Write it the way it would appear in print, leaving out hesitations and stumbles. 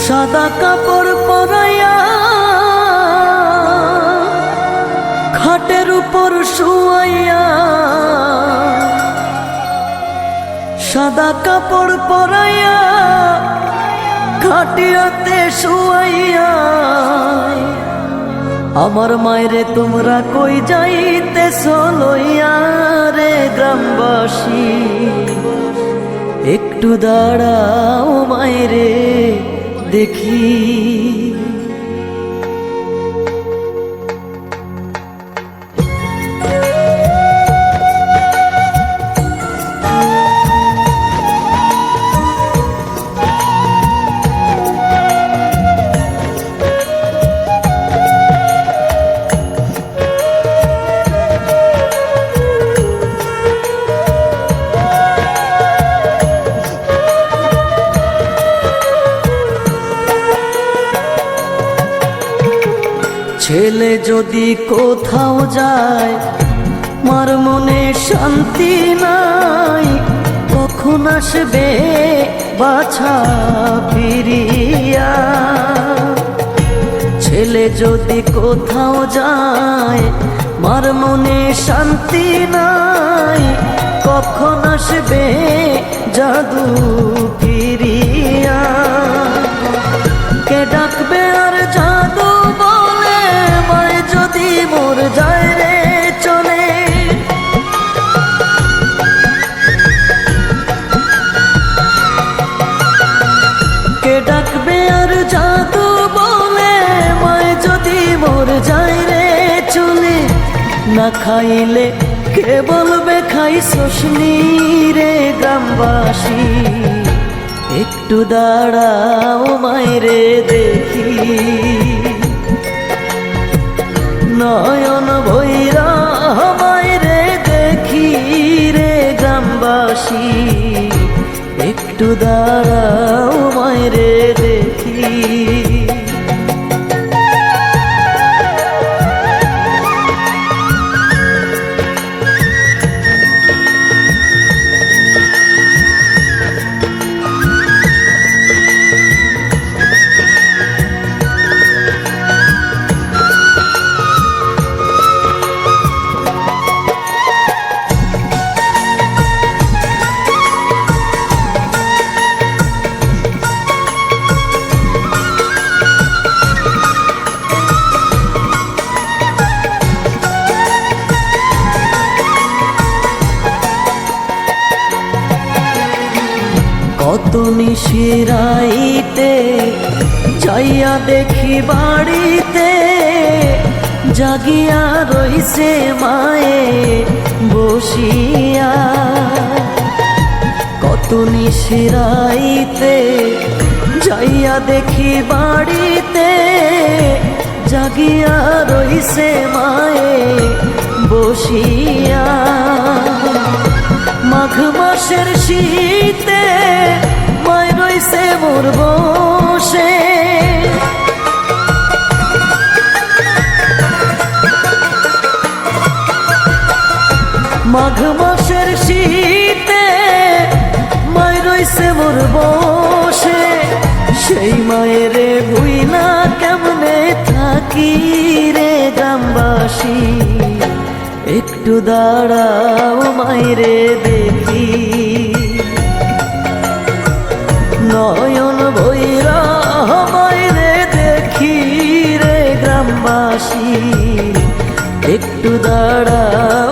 সাদা কাপড় পরাইয়া খাটের উপর শুয়াইয়া, সাদা কাপড় পরাইয়া খাটিয়াতে শুয়াইয়া, আমার মায়েরে তোমরা কই যাইতেছ লইয়া রে গ্রামবাসী, একটু দাঁড়াও মায়েরে দেখি। ছেলে যদি কোথাও যায় মার মনে শান্তি নাই, কখন আসবে বাছা ফিরিয়া। ছেলে যদি কোথাও যায় মার মনে শান্তি নাই, কখন আসবে জাদু ফিরিয়া। কে ডাকবে আর জাদু বলে মায় যদি মোর যায় রে চলে। কে ডাকবে আর জাদু বলে মায় যদি মোর যায় রে চলে। না খাইলে কে বলবে খাইছস নি রে গ্রামবাসী, একটু দাঁড়াও মায়েরে দেখি। নয়ন ভৈরা মায়েরে দেখি রে গ্রামবাসী, একটু দাঁড়াও মায়েরে দেখি। কত নিশিরাইতে যাইয়া দেখি বাড়িতে, জাগিয়া রইছে মায়ে বসিয়া। কত নিশিরাইতে যাইয়া দেখি বাড়িতে, জাগিয়া রইছে মায়ে বসিয়া। মাঘ মাসের শীতে মায় রইছে মোর বসে, মাঘ মাসের শীতে মায় রইছে মোর বসে। সেই মায়েরে ভুইলা কেমনে থাকি রে গ্রামবাসী, একটু দাঁড়াও মায়েরে দেখি। নয়ন ভৈরা মায়েরে দেখি রে গ্রামবাসী, একটু দাঁড়াও